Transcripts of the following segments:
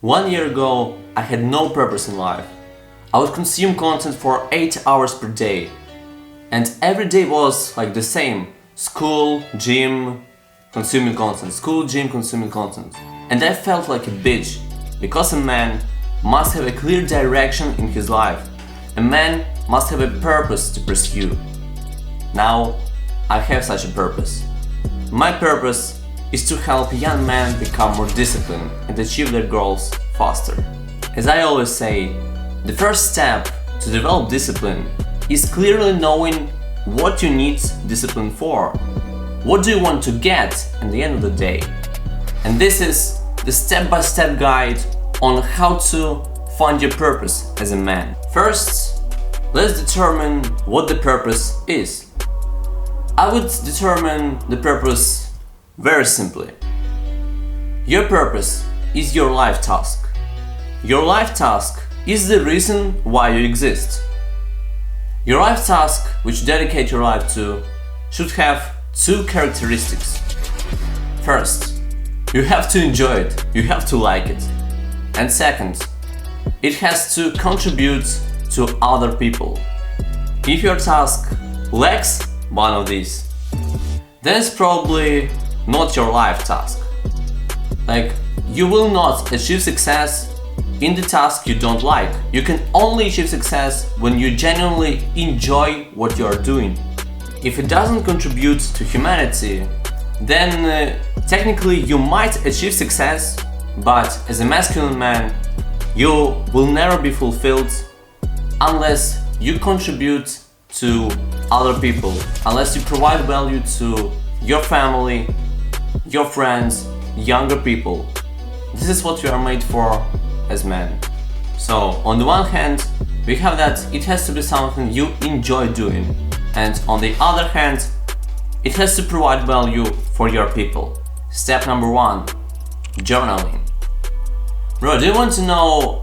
1 year ago, I had no purpose in life. I would consume content for 8 hours per day. And every day was like the same. School, gym, consuming content. School, gym, consuming content. And I felt like a bitch. Because a man must have a clear direction in his life. A man must have a purpose to pursue. Now, I have such a purpose. My purpose is to help young men become more disciplined and achieve their goals faster. As I always say, the first step to develop discipline is clearly knowing what you need discipline for. What do you want to get at the end of the day? And this is the step-by-step guide on how to find your purpose as a man. First, let's determine what the purpose is. I would determine the purpose very simply. Your purpose is your life task. Your life task is the reason why you exist. Your life task, which you dedicate your life to, should have two characteristics. First, you have to enjoy it, you have to like it. And second, it has to contribute to other people. If your task lacks one of these, then it's probably not your life task. Like, you will not achieve success in the task you don't like. You can only achieve success when you genuinely enjoy what you are doing. If it doesn't contribute to humanity, then technically you might achieve success, but as a masculine man, you will never be fulfilled unless you contribute to other people, unless you provide value to your family, your friends, younger people. This is what you are made for as men. So on the one hand, we have that it has to be something you enjoy doing, and on the other hand, it has to provide value for your people. Step number 1, journaling. Bro, do you want to know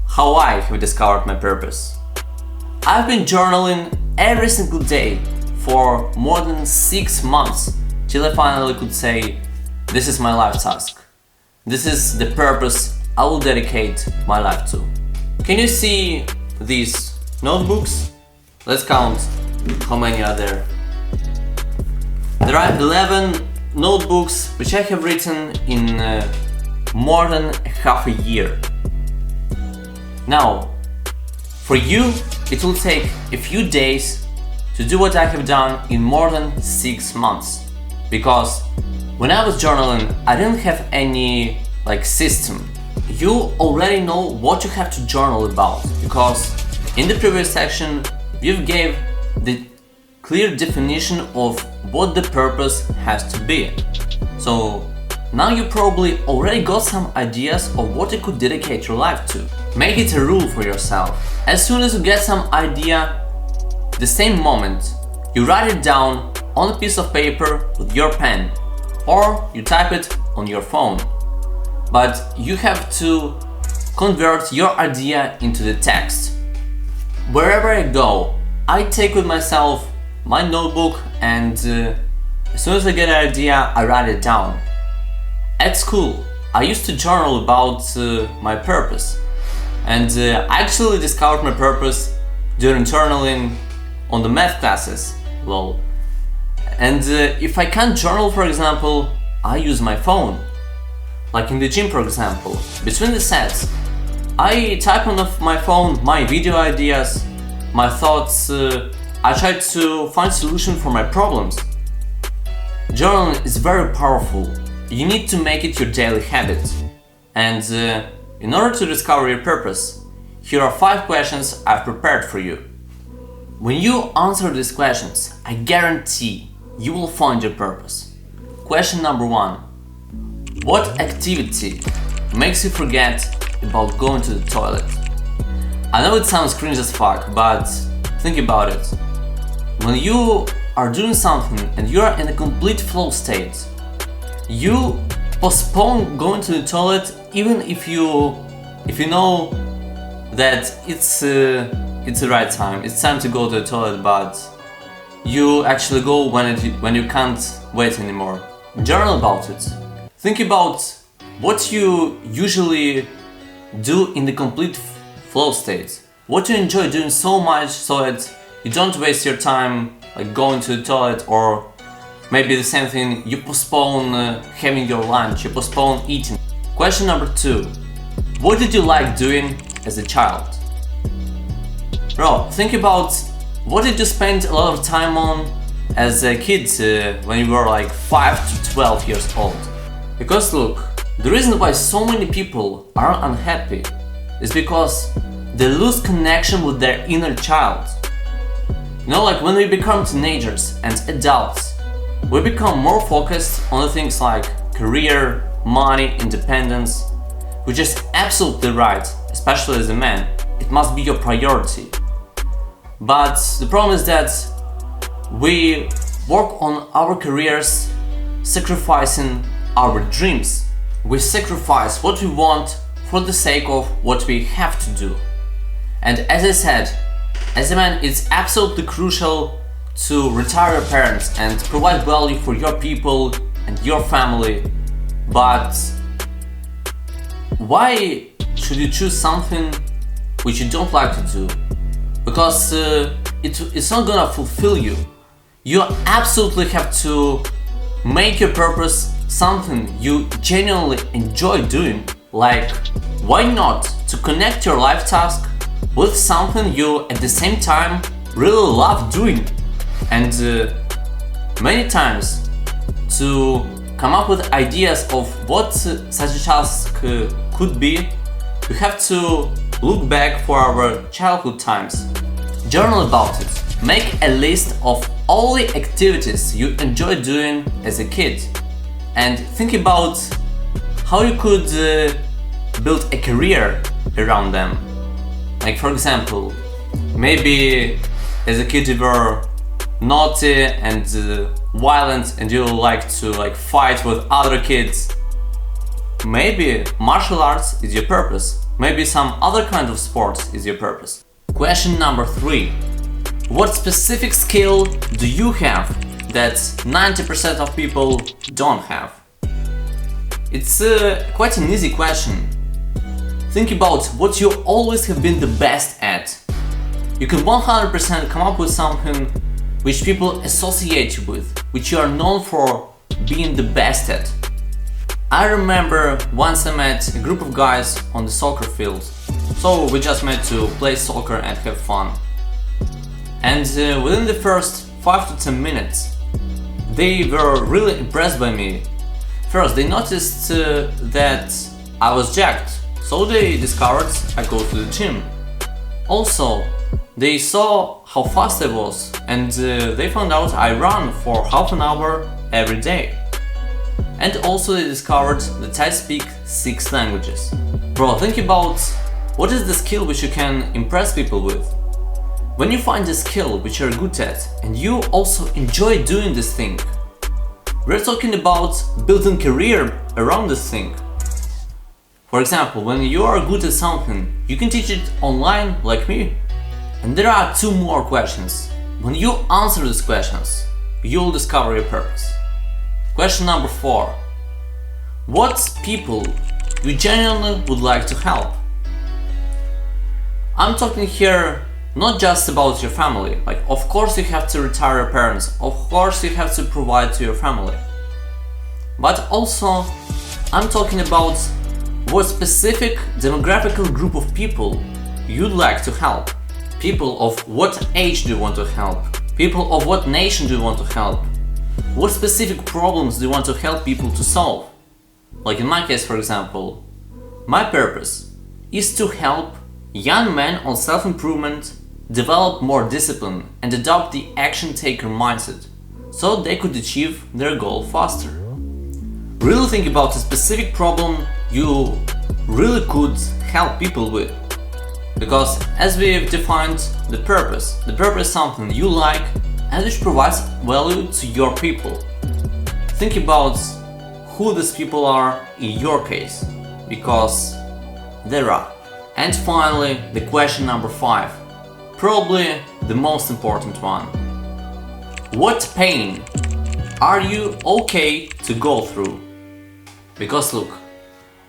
how I have discovered my purpose? I've been journaling every single day for more than 6 months till I finally could say, this is my life task. This is the purpose I will dedicate my life to. Can you see these notebooks? Let's count how many are there. There are 11 notebooks which I have written in more than half a year. Now, for you, it will take a few days to do what I have done in more than 6 months. Because when I was journaling, I didn't have any system. You already know what you have to journal about, because in the previous section we gave the clear definition of what the purpose has to be. So now you probably already got some ideas of what you could dedicate your life to. Make it a rule for yourself. As soon as you get some idea, the same moment you write it down on a piece of paper with your pen, or you type it on your phone. But you have to convert your idea into the text. Wherever I go, I take with myself my notebook, and as soon as I get an idea, I write it down. At school, I used to journal about my purpose, and I actually discovered my purpose during journaling on the math classes. Lol. And if I can't journal, for example, I use my phone. Like in the gym, for example, between the sets, I type on my phone my video ideas, my thoughts. I try to find solution for my problems. Journaling is very powerful. You need to make it your daily habit. And in order to discover your purpose, here are 5 questions I've prepared for you. When you answer these questions, I guarantee you will find your purpose. Question number 1. What activity makes you forget about going to the toilet? I know it sounds cringe as fuck, but think about it. When you are doing something and you are in a complete flow state, you postpone going to the toilet even if you know that it's the right time. It's time to go to the toilet, but you actually go when you can't wait anymore. Journal about it. Think about what you usually do in the complete flow state. What you enjoy doing so much so that you don't waste your time like going to the toilet, or maybe the same thing, you postpone having your lunch, you postpone eating. Question number 2. What did you like doing as a child? Bro, think about what did you spend a lot of time on as a kid when you were like 5 to 12 years old. Because look, the reason why so many people are unhappy is because they lose connection with their inner child. You know, like when we become teenagers and adults, we become more focused on the things like career, money, independence, which is absolutely right, especially as a man. It must be your priority. But the problem is that we work on our careers, sacrificing our dreams. We sacrifice what we want for the sake of what we have to do. And as I said, as a man, it's absolutely crucial to retire your parents and provide value for your people and your family. But why should you choose something which you don't like to do? Because it's not gonna fulfill you. You absolutely have to make your purpose something you genuinely enjoy doing. Like, why not to connect your life task with something you at the same time really love doing? And many times to come up with ideas of what such a task could be, we have to look back for our childhood times. Journal about it. Make a list of all the activities you enjoy doing as a kid and think about how you could build a career around them. Like, for example, maybe as a kid you were naughty and violent and you like to fight with other kids. Maybe martial arts is your purpose. Maybe some other kind of sports is your purpose. Question number 3. What specific skill do you have that 90% of people don't have? It's quite an easy question. Think about what you always have been the best at. You can 100% come up with something which people associate you with, which you are known for being the best at. I remember once I met a group of guys on the soccer field. So we just met to play soccer and have fun. And within the first 5 to 10 minutes, they were really impressed by me. First, they noticed that I was jacked, so they discovered I go to the gym. Also, they saw how fast I was, and they found out I run for half an hour every day. And also they discovered that I speak 6 languages. Bro, think about what is the skill which you can impress people with. When you find a skill which you're good at and you also enjoy doing this thing, we're talking about building career around this thing. For example, when you are good at something, you can teach it online like me. And there are 2 more questions. When you answer these questions, you'll discover your purpose. Question number 4. What people you genuinely would like to help? I'm talking here not just about your family. Like, of course you have to retire your parents, of course you have to provide to your family. But also, I'm talking about what specific demographical group of people you'd like to help. People of what age do you want to help? People of what nation do you want to help? What specific problems do you want to help people to solve? Like in my case, for example, my purpose is to help young men on self-improvement develop more discipline and adopt the action-taker mindset so they could achieve their goal faster. Really think about a specific problem you really could help people with. Because as we've defined the purpose is something you like and which provides value to your people. Think about who these people are in your case, because there are. And finally, the question number 5, probably the most important one. What pain are you okay to go through? Because look,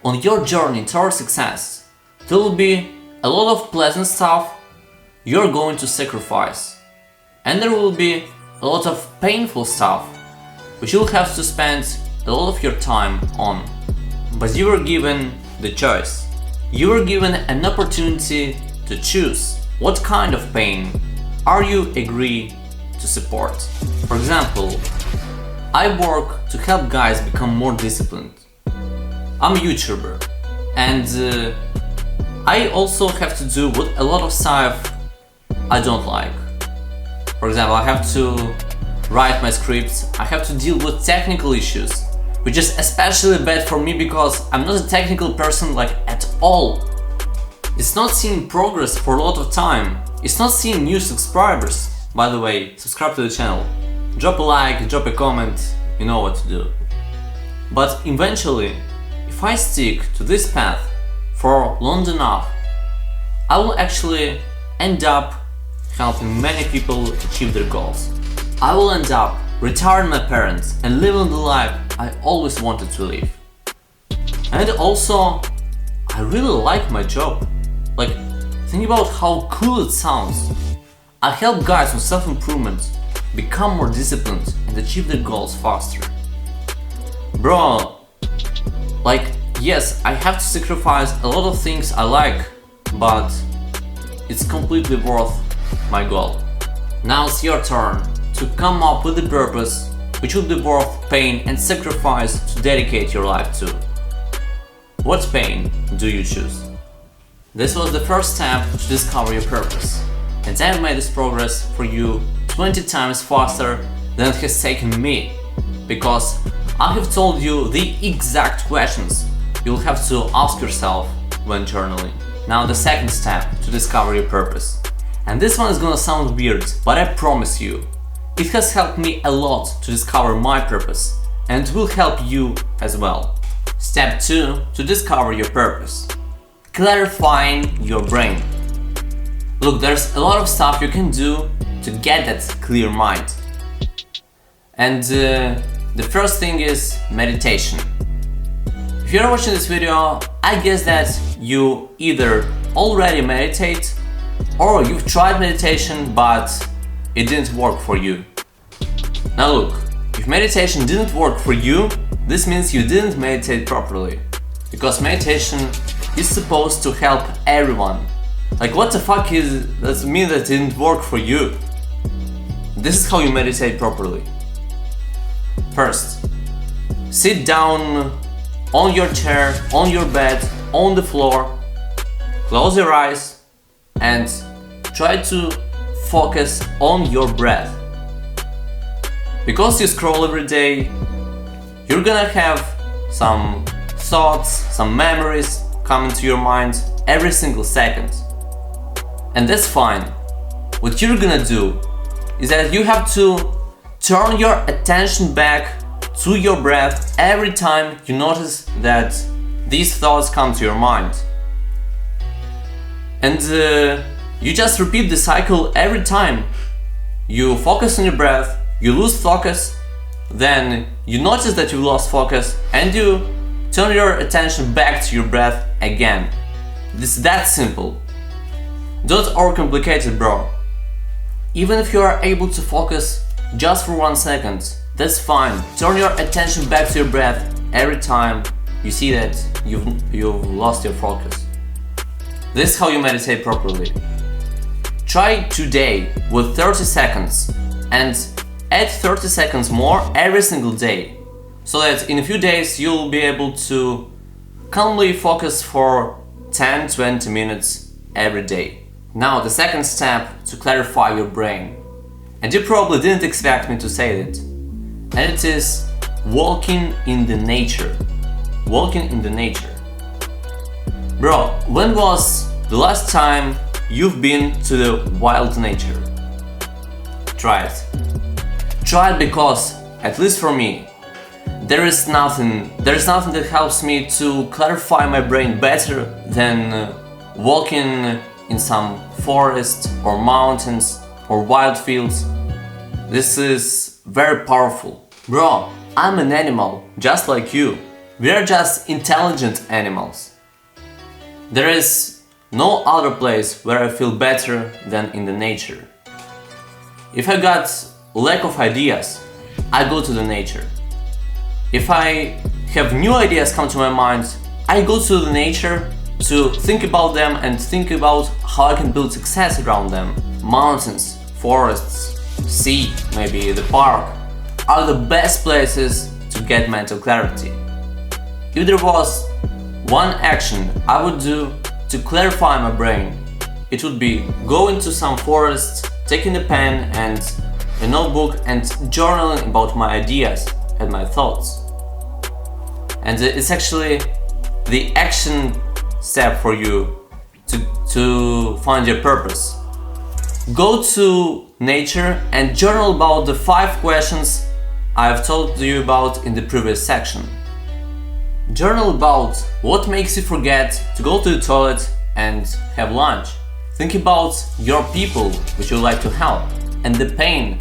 on your journey towards success, there will be a lot of pleasant stuff you're going to sacrifice. And there will be a lot of painful stuff which you'll have to spend a lot of your time on. But you were given the choice. You were given an opportunity to choose what kind of pain are you agree to support. For example, I work to help guys become more disciplined. I'm a YouTuber and I also have to do with a lot of stuff I don't like. For example, I have to write my scripts, I have to deal with technical issues, which is especially bad for me because I'm not a technical person like at all. It's not seeing progress for a lot of time. It's not seeing new subscribers. By the way, subscribe to the channel. Drop a like, drop a comment, you know what to do. But eventually, if I stick to this path for long enough, I will actually end up helping many people achieve their goals. I will end up retiring my parents and living the life I always wanted to live. And also, I really like my job. Like, think about how cool it sounds. I help guys with self-improvement become more disciplined and achieve their goals faster. Bro, like, yes, I have to sacrifice a lot of things I like, but it's completely worth my goal. Now it's your turn to come up with a purpose which would be worth pain and sacrifice to dedicate your life to. What pain do you choose? This was the first step to discover your purpose, and I've made this progress for you 20 times faster than it has taken me, because I have told you the exact questions you'll have to ask yourself when journaling. Now the second step to discover your purpose. And this one is gonna sound weird, but I promise you, it has helped me a lot to discover my purpose, and will help you as well. Step 2 to discover your purpose. Clarifying your brain. Look, there's a lot of stuff you can do to get that clear mind. And the first thing is meditation. If you're watching this video, I guess that you either already meditate or you've tried meditation but it didn't work for you. Now look, if meditation didn't work for you, this means you didn't meditate properly. Because meditation is supposed to help everyone. Like, what the fuck does it mean that it didn't work for you? This is how you meditate properly. First, sit down on your chair, on your bed, on the floor, close your eyes and try to focus on your breath. Because you scroll every day, you're gonna have some thoughts, some memories come into your mind every single second. And that's fine. What you're gonna do is that you have to turn your attention back to your breath every time you notice that these thoughts come to your mind. And you just repeat the cycle every time. You focus on your breath, you lose focus, then you notice that you lost focus and you turn your attention back to your breath again. It's that simple. Don't overcomplicate it, bro. Even if you are able to focus just for 1 second, that's fine. Turn your attention back to your breath every time you see that you've lost your focus. This is how you meditate properly. Try today with 30 seconds and add 30 seconds more every single day, so that in a few days you'll be able to calmly focus for 10-20 minutes every day. Now the second step to clarify your brain. And you probably didn't expect me to say it. And it is walking in the nature. Walking in the nature. Bro, when was the last time you've been to the wild nature? Try it. Try it because, at least for me, there's nothing that helps me to clarify my brain better than walking in some forest or mountains or wild fields. This is very powerful. Bro, I'm an animal, just like you. We are just intelligent animals. There is no other place where I feel better than in the nature. If I got lack of ideas, I go to the nature. If I have new ideas come to my mind, I go to the nature to think about them and think about how I can build success around them. Mountains, forests, sea, maybe the park are the best places to get mental clarity. If there was one action I would do to clarify my brain, it would be go into some forest, taking a pen and a notebook and journaling about my ideas and my thoughts. And it's actually the action step for you to find your purpose. Go to nature and journal about the 5 questions I've told you about in the previous section. Journal about what makes you forget to go to the toilet and have lunch. Think about your people which you'd like to help and the pain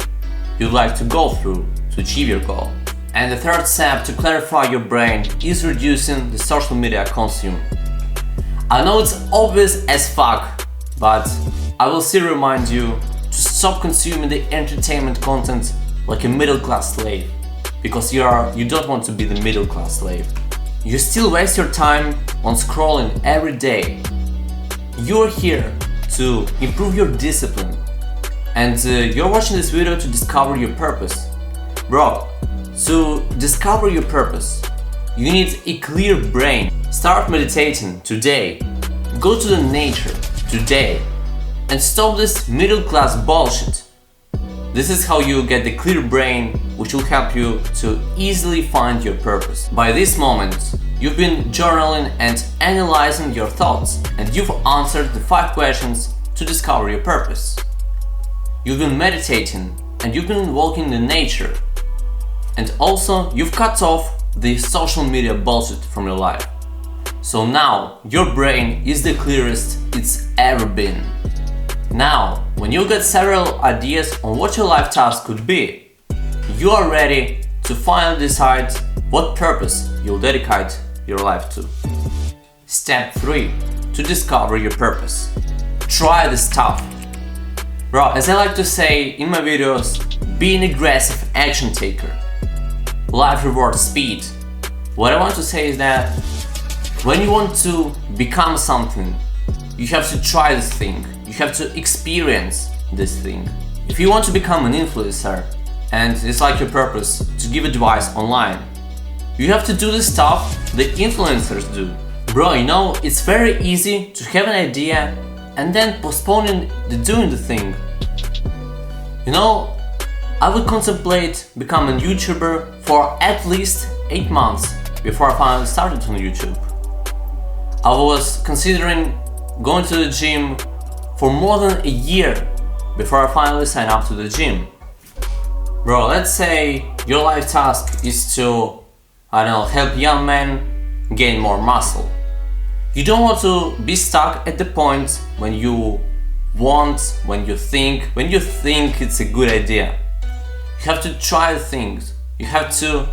you'd like to go through to achieve your goal. And the third step to clarify your brain is reducing the social media consume. I know it's obvious as fuck, but I will still remind you to stop consuming the entertainment content like a middle class slave, because you don't want to be the middle class slave. You still waste your time on scrolling every day. You're here to improve your discipline, and you're watching this video to discover your purpose. Bro, to discover your purpose, you need a clear brain. Start meditating today. Go to the nature today. And stop this middle class bullshit. This is how you get the clear brain, which will help you to easily find your purpose. By this moment, you've been journaling and analyzing your thoughts, and you've answered the 5 questions to discover your purpose. You've been meditating, and you've been walking in nature. And also, you've cut off the social media bullshit from your life. So now, your brain is the clearest it's ever been. Now, when you get several ideas on what your life task could be, you are ready to finally decide what purpose you'll dedicate your life to. Step 3. To discover your purpose. Try the stuff. Bro, as I like to say in my videos, be an aggressive action taker. Life rewards speed. What I want to say is that when you want to become something, you have to try this thing. You have to experience this thing. If you want to become an influencer, and it's like your purpose to give advice online, you have to do the stuff the influencers do. Bro, you know, it's very easy to have an idea and then postponing doing the thing. You know, I would contemplate becoming a YouTuber for at least 8 months before I finally started on YouTube. I was considering going to the gym for more than a year before I finally signed up to the gym. Bro, let's say your life task is to, I don't know, help young men gain more muscle. You don't want to be stuck at the point when you think it's a good idea. You have to try things. You have to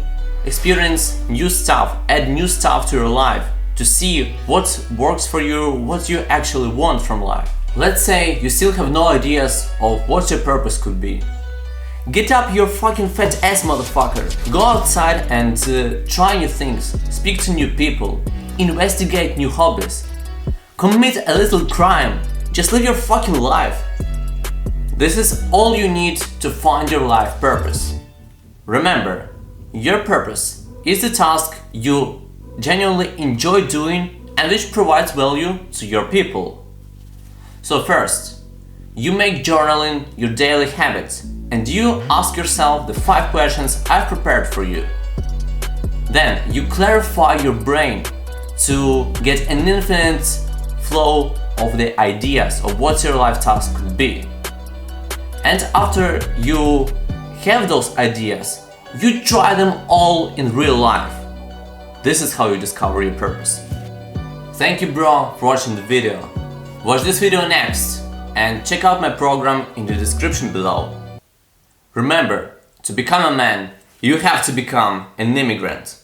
experience new stuff, add new stuff to your life to see what works for you, what you actually want from life. Let's say you still have no ideas of what your purpose could be. Get up your fucking fat ass, motherfucker. Go outside and try new things, speak to new people, investigate new hobbies. Commit a little crime, just live your fucking life. This is all you need to find your life purpose. Remember, your purpose is the task you genuinely enjoy doing and which provides value to your people. So first, you make journaling your daily habit and you ask yourself the 5 questions I've prepared for you. Then you clarify your brain to get an infinite flow of the ideas of what your life task could be. And after you have those ideas, you try them all in real life. This is how you discover your purpose. Thank you, bro, for watching the video. Watch this video next and check out my program in the description below. Remember, to become a man, you have to become an immigrant.